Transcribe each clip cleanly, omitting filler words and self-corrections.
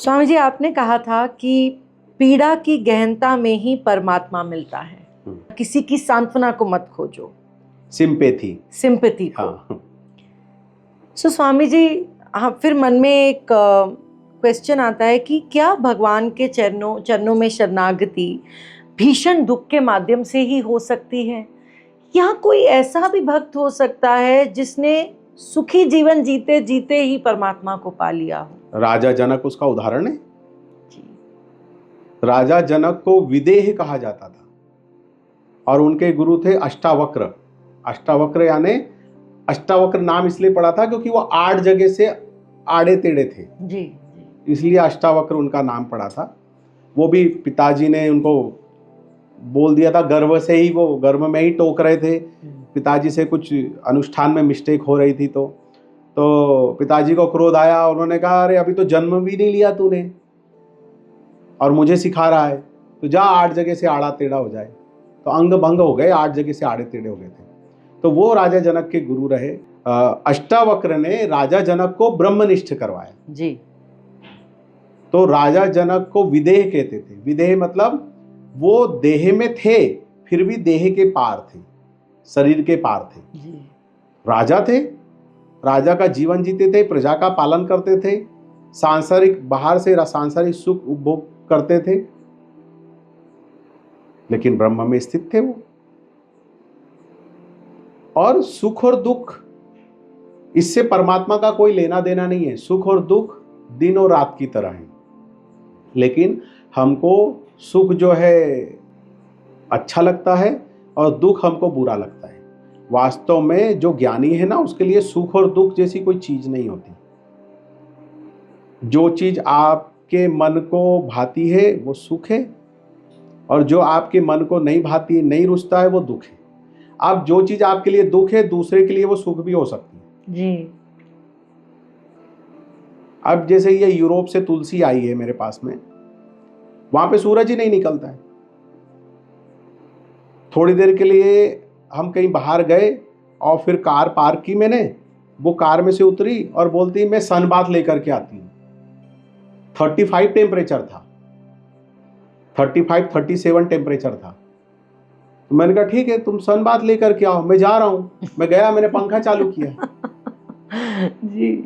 स्वामी जी, आपने कहा था कि पीड़ा की गहनता में ही परमात्मा मिलता है। किसी की सांत्वना को मत खोजो, सिंपैथी को। हाँ। स्वामी जी, हाँ, फिर मन में एक क्वेश्चन आता है कि क्या भगवान के चरणों में शरणागति भीषण दुख के माध्यम से ही हो सकती है, या कोई ऐसा भी भक्त हो सकता है जिसने सुखी जीवन जीते जीते ही परमात्मा को पा लिया हो? राजा जनक उसका उदाहरण है। जी। राजा जनक को विदेह कहा जाता था और उनके गुरु थे अष्टावक्र। अष्टावक्र यानी अष्टावक्र नाम इसलिए पड़ा था क्योंकि वो 8 जगह से आड़े टेढ़े थे, जी। इसलिए अष्टावक्र उनका नाम पड़ा था। वो भी पिताजी ने उनको बोल दिया था, गर्व से ही, वो गर्व में ही टोक रहे थे। पिताजी से कुछ अनुष्ठान में मिस्टेक हो रही थी तो पिताजी को क्रोध आया। उन्होंने कहा, अरे अभी तो जन्म भी नहीं लिया तूने और मुझे सिखा रहा है, तो जा 8 जगह से आड़ा टेढ़ा हो जाए। तो अंग भंग हो गए, 8 जगह से आड़े टेढ़े हो गए थे। तो वो राजा जनक के गुरु रहे। अष्टावक्र ने राजा जनक को ब्रह्मनिष्ठ करवाया जी। तो राजा जनक को विदेह कहते थे। विदेह मतलब वो देह में थे फिर भी देह के पार थे, शरीर के पार थे जी। राजा थे, राजा का जीवन जीते थे, प्रजा का पालन करते थे, सांसारिक बाहर से सांसारिक सुख उपभोग करते थे, लेकिन ब्रह्म में स्थित थे वो। और सुख और दुख, इससे परमात्मा का कोई लेना देना नहीं है। सुख और दुख दिन और रात की तरह है, लेकिन हमको सुख जो है अच्छा लगता है और दुख हमको बुरा लगता है। वास्तव में जो ज्ञानी है ना, उसके लिए सुख और दुख जैसी कोई चीज नहीं होती। जो चीज आपके मन को भाती है वो सुख है, और जो आपके मन को नहीं भाती, नहीं रुचता है, वो दुख है। अब जो चीज आपके लिए दुख है, दूसरे के लिए वो सुख भी हो सकती है जी। अब जैसे ये यूरोप से तुलसी आई है मेरे पास में, वहां पे सूरज ही नहीं निकलता है। थोड़ी देर के लिए हम कहीं बाहर गए और फिर कार पार्क की मैंने, वो कार में से उतरी और बोलती मैं सन बाथ लेकर के आती हूँ। 35 टेम्परेचर था, 35-37 टेम्परेचर था। तो मैंने कहा ठीक है, तुम सन बाथ लेकर के आओ, मैं जा रहा हूँ। मैं गया, मैंने पंखा चालू किया जी।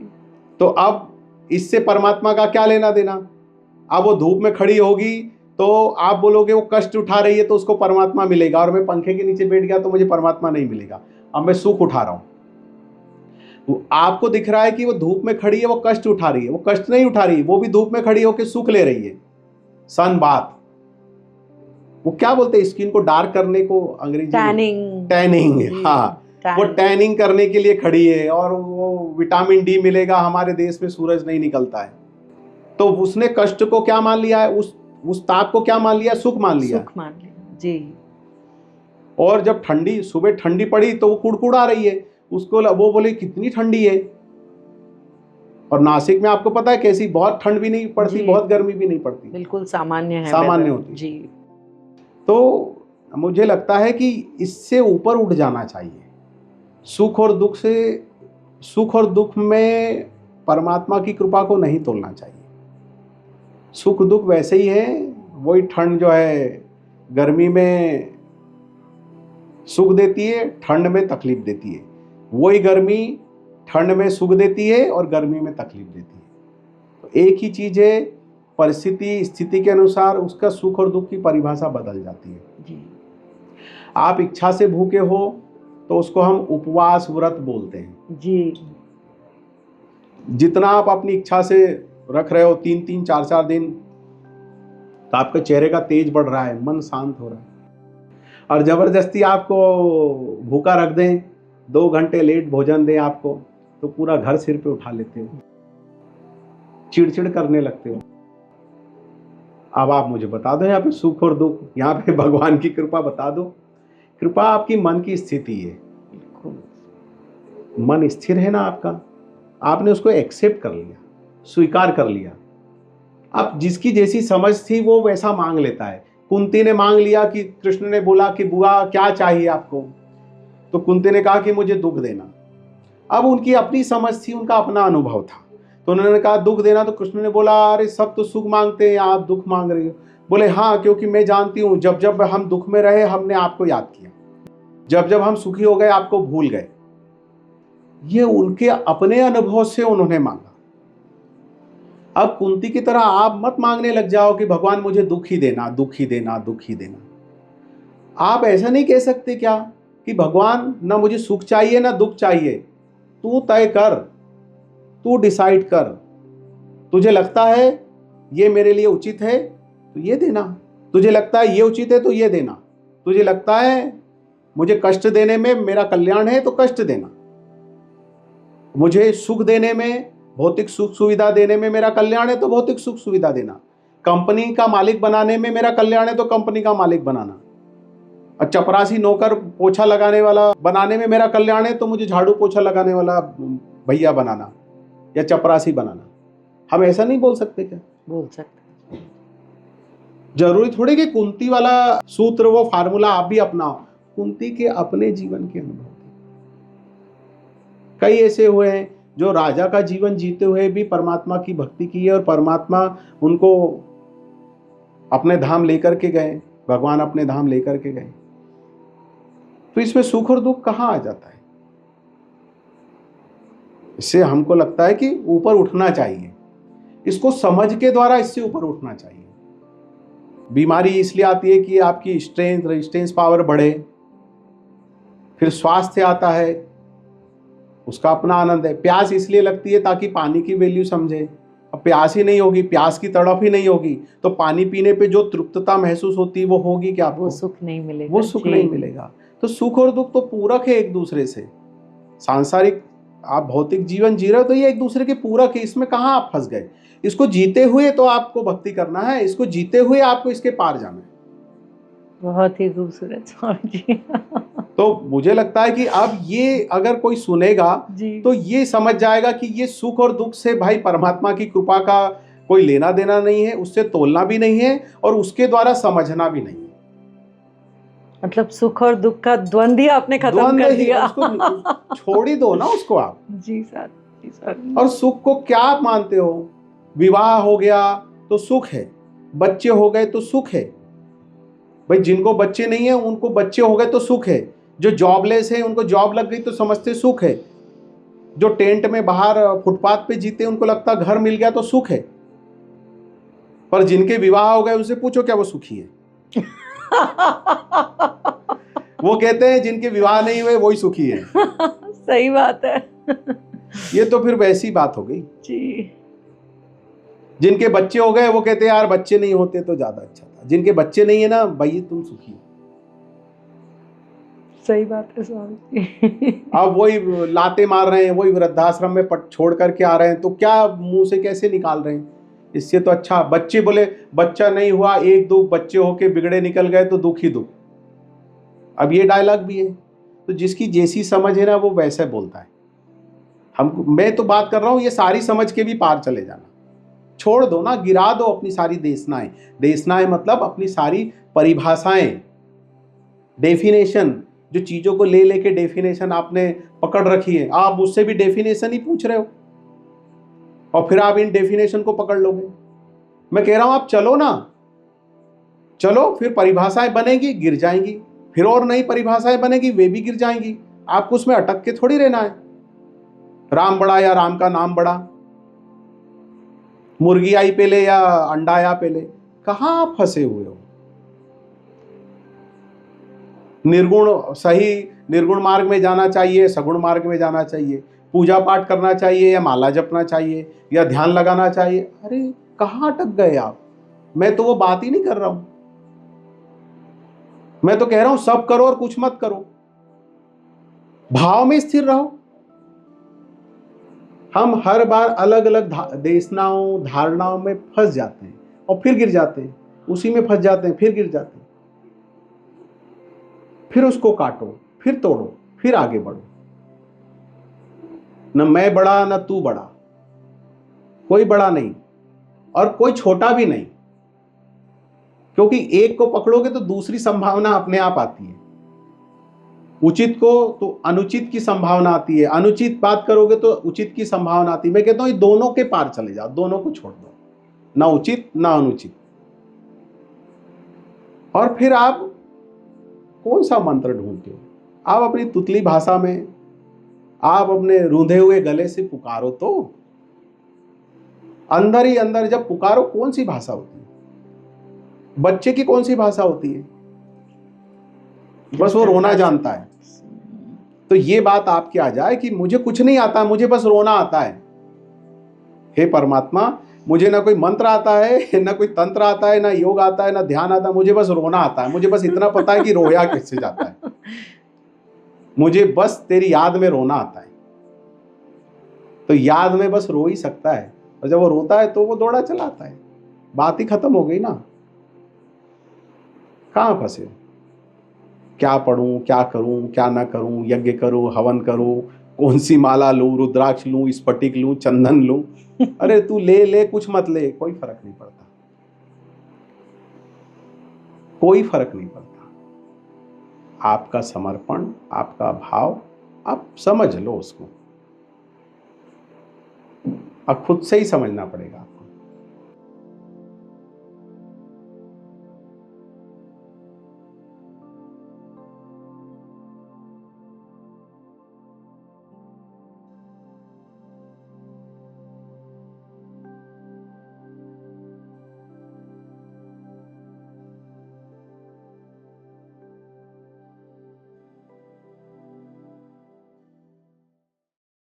तो अब इससे परमात्मा का क्या लेना देना। अब वो धूप में खड़ी होगी तो आप बोलोगे वो कष्ट उठा रही है तो उसको परमात्मा मिलेगा, और मैं पंखे के नीचे बैठ गया तो मुझे परमात्मा नहीं मिलेगा। अब मैं सुख उठा रहा हूं, आपको दिख रहा है कि वो धूप में खड़ी है, वो कष्ट उठा रही है। वो कष्ट नहीं उठा रही, वो भी धूप में खड़ी होकर सुख ले रही है। सन बाथ, वो क्या बोलते हैं स्किन को डार्क करने को, अंग्रेजी टैनिंग। हाँ, वो टैनिंग करने के लिए खड़ी है, और वो विटामिन डी मिलेगा। हमारे देश में सूरज नहीं निकलता है, तो उसने कष्ट को क्या मान लिया है, उस ताप को क्या मान लिया, सुख मान लिया जी। और जब ठंडी सुबह ठंडी पड़ी तो वो कुड़कुड़ा रही है, उसको वो बोले कितनी ठंडी है। और नासिक में आपको पता है कैसी, बहुत ठंड भी नहीं पड़ती, बहुत गर्मी भी नहीं पड़ती, बिल्कुल सामान्य है, सामान्य होती जी। तो मुझे लगता है कि इससे ऊपर उठ जाना चाहिए। सुख और दुख में परमात्मा की कृपा को नहीं तोड़ना चाहिए। सुख दुख वैसे ही है। वही ठंड जो है गर्मी में सुख देती है, ठंड में तकलीफ देती है। वही गर्मी ठंड में सुख देती है और गर्मी में तकलीफ देती है। तो एक ही चीज है, परिस्थिति स्थिति के अनुसार उसका सुख और दुख की परिभाषा बदल जाती है जी। आप इच्छा से भूखे हो तो उसको हम उपवास व्रत बोलते हैं जी। जितना आप अपनी इच्छा से रख रहे हो 3-3, 4-4 दिन, तो आपके चेहरे का तेज बढ़ रहा है, मन शांत हो रहा है। और जबरदस्ती आपको भूखा रख दें, 2 घंटे लेट भोजन दें आपको, तो पूरा घर सिर पे उठा लेते हो, चिड़चिड़ करने लगते हो। अब आप मुझे बता दो यहाँ पे सुख और दुख, यहाँ पे भगवान की कृपा बता दो। कृपा आपकी मन की स्थिति है। मन स्थिर है ना आपका, आपने उसको एक्सेप्ट कर लिया, स्वीकार कर लिया। अब जिसकी जैसी समझ थी वो वैसा मांग लेता है। कुंती ने मांग लिया कि कृष्ण ने बोला कि बुआ क्या चाहिए आपको, तो कुंती ने कहा कि मुझे दुख देना। अब उनकी अपनी समझ थी, उनका अपना अनुभव था, तो उन्होंने कहा दुख देना, तो कृष्ण ने बोला अरे सब तो सुख मांगते हैं, आप दुख मांग रही हो। बोले हाँ, क्योंकि मैं जानती हूँ जब जब हम दुख में रहे हमने आपको याद किया, जब जब हम सुखी हो गए आपको भूल गए। ये उनके अपने अनुभव से उन्होंने मांगा। अब कुंती की तरह आप मत मांगने लग जाओ कि भगवान मुझे दुख ही देना, दुख ही देना, दुख ही देना। आप ऐसा नहीं कह सकते क्या कि भगवान ना मुझे सुख चाहिए ना दुख चाहिए, तू तय कर, तू डिसाइड कर, तुझे लगता है ये मेरे लिए उचित है तो ये देना, तुझे लगता है ये उचित है तो ये देना, तुझे लगता है मुझे कष्ट देने में मेरा कल्याण है तो कष्ट देना, मुझे सुख देने में, भौतिक सुख सुविधा देने में मेरा कल्याण है तो भौतिक सुख सुविधा देना, कंपनी का मालिक बनाने में मेरा कल्याण है तो कंपनी का मालिक बनाना, और चपरासी नौकर पोछा लगाने वाला बनाने में मेरा कल्याण है तो मुझे झाड़ू पोछा लगाने वाला भैया बनाना या चपरासी बनाना। हम ऐसा नहीं बोल सकते क्या? बोल सकते। जरूरी थोड़ी कि कुंती वाला सूत्र, वो फार्मूला आप भी अपनाओ। कुंती के अपने जीवन के अनुभव कई ऐसे हुए हैं जो राजा का जीवन जीते हुए भी परमात्मा की भक्ति की है और परमात्मा उनको अपने धाम लेकर के गए, भगवान अपने धाम लेकर के गए। तो इसमें सुख और दुख कहाँ आ जाता है? इससे हमको लगता है कि ऊपर उठना चाहिए, इसको समझ के द्वारा इससे ऊपर उठना चाहिए। बीमारी इसलिए आती है कि आपकी स्ट्रेंथ, रेजिस्टेंस पावर बढ़े, फिर स्वास्थ्य आता है, उसका अपना आनंद है। प्यास इसलिए लगती है ताकि पानी की वैल्यू समझे। अब प्यास ही नहीं होगी, प्यास की तड़प ही नहीं होगी तो पानी पीने पे जो तृप्तता महसूस होती है वो होगी क्या आपको? वो सुख नहीं मिलेगा। वो सुख नहीं मिलेगा। तो सुख और दुख तो पूरक है एक दूसरे से। सांसारिक आप भौतिक जीवन जी रहे हो तो ये एक दूसरे के पूरक है, इसमें कहाँ आप फंस गए? इसको जीते हुए तो आपको भक्ति करना है, इसको जीते हुए आपको इसके पार जाना है। बहुत ही खूबसूरत स्वामी जी। तो मुझे लगता है कि अब ये अगर कोई सुनेगा तो ये समझ जाएगा कि ये सुख और दुख से भाई परमात्मा की कृपा का कोई लेना देना नहीं है, उससे तोलना भी नहीं है और उसके द्वारा समझना भी नहीं है। मतलब सुख और दुख का द्वंद्व ही आपने खत्म कर दिया। उसको छोड़ ही दो ना उसको आप। जी सर, जी सर। और सुख को क्या आप मानते हो? विवाह हो गया तो सुख है, बच्चे हो गए तो सुख है। भाई जिनको बच्चे नहीं है उनको बच्चे हो गए तो सुख है, जो जॉबलेस है उनको जॉब लग गई तो समझते सुख है, जो टेंट में बाहर फुटपाथ पे जीते उनको लगता घर मिल गया तो सुख है। पर जिनके विवाह हो गए उनसे पूछो क्या वो सुखी है? वो कहते हैं जिनके विवाह नहीं हुए वही सुखी है। सही बात है। ये तो फिर वैसी बात हो गई जी। जिनके बच्चे हो गए वो कहते हैं यार बच्चे नहीं होते तो ज्यादा अच्छा था। जिनके बच्चे नहीं है ना भाई तुम सुखी हो। सही बात है स्वामी जी। अब वही लाते मार रहे हैं, वही वृद्धाश्रम में छोड़ करके आ रहे हैं तो क्या मुंह से कैसे निकाल रहे हैं? इससे तो अच्छा बच्चे बोले बच्चा नहीं हुआ एक दुख, बच्चे होके बिगड़े निकल गए तो दुख ही दुख। अब ये डायलॉग भी है। तो जिसकी जैसी समझ है ना वो वैसे बोलता है। मैं तो बात कर रहा हूं ये सारी समझ के भी पार चले जाना। छोड़ दो ना, गिरा दो अपनी सारी देशनाएं। देशनाएं मतलब अपनी सारी परिभाषाएं, डेफिनेशन, जो चीजों को ले लेके डेफिनेशन आपने पकड़ रखी है। आप मुझसे भी डेफिनेशन ही पूछ रहे हो और फिर आप इन डेफिनेशन को पकड़ लोगे। मैं कह रहा हूं आप चलो ना, चलो, फिर परिभाषाएं बनेगी गिर जाएंगी, फिर और नई परिभाषाएं बनेगी वे भी गिर जाएंगी। आपको उसमें अटक के थोड़ी रहना है। राम बड़ा या राम का नाम बड़ा, मुर्गी आई पहले या अंडा आया पहले, कहां आप फंसे हुए हो? निर्गुण सही, निर्गुण मार्ग में जाना चाहिए, सगुण मार्ग में जाना चाहिए, पूजा पाठ करना चाहिए या माला जपना चाहिए या ध्यान लगाना चाहिए। अरे कहां अटक गए आप? मैं तो वो बात ही नहीं कर रहा हूं। मैं तो कह रहा हूं सब करो और कुछ मत करो, भाव में स्थिर रहो। हम हर बार अलग अलग देशनाओं, धारणाओं में फंस जाते हैं और फिर गिर जाते हैं, उसी में फंस जाते हैं, फिर गिर जाते हैं। फिर उसको काटो, फिर तोड़ो, फिर आगे बढ़ो। न मैं बड़ा न तू बड़ा, कोई बड़ा नहीं और कोई छोटा भी नहीं, क्योंकि एक को पकड़ोगे तो दूसरी संभावना अपने आप आती है। उचित को तो अनुचित की संभावना आती है, अनुचित बात करोगे तो उचित की संभावना आती है। मैं कहता हूं ये दोनों के पार चले जाओ, दोनों को छोड़ दो, ना उचित ना अनुचित। और फिर आप कौन सा मंत्र ढूंढते हो? आप अपनी तुतली भाषा में, आप अपने रूंधे हुए गले से पुकारो। तो अंदर ही अंदर जब पुकारो, कौन सी भाषा होती है? बच्चे की कौन सी भाषा होती है? बस वो रोना जानता है। तो ये बात आपके आ जाए कि मुझे कुछ नहीं आता, मुझे बस रोना आता है। हे परमात्मा, मुझे ना कोई मंत्र आता है, ना कोई तंत्र आता है, ना योग आता है, ना ध्यान आता है, मुझे बस रोना आता है। मुझे बस इतना पता है कि रोया कैसे जाता है, मुझे बस तेरी याद में रोना आता है। तो याद में बस रो ही सकता है, और जब वो रोता है तो वो दौड़ा चलाता है। बात ही खत्म हो गई ना। कहाँ फंसे हो? क्या पढ़ूं, क्या करूं, क्या ना करूं, यज्ञ करूं, हवन करूं, कौन सी माला लूं, रुद्राक्ष लूं, स्फटिक लूं, चंदन लूं? अरे तू ले ले, कुछ मत ले, कोई फर्क नहीं पड़ता, कोई फर्क नहीं पड़ता। आपका समर्पण, आपका भाव, आप समझ लो उसको। अब खुद से ही समझना पड़ेगा।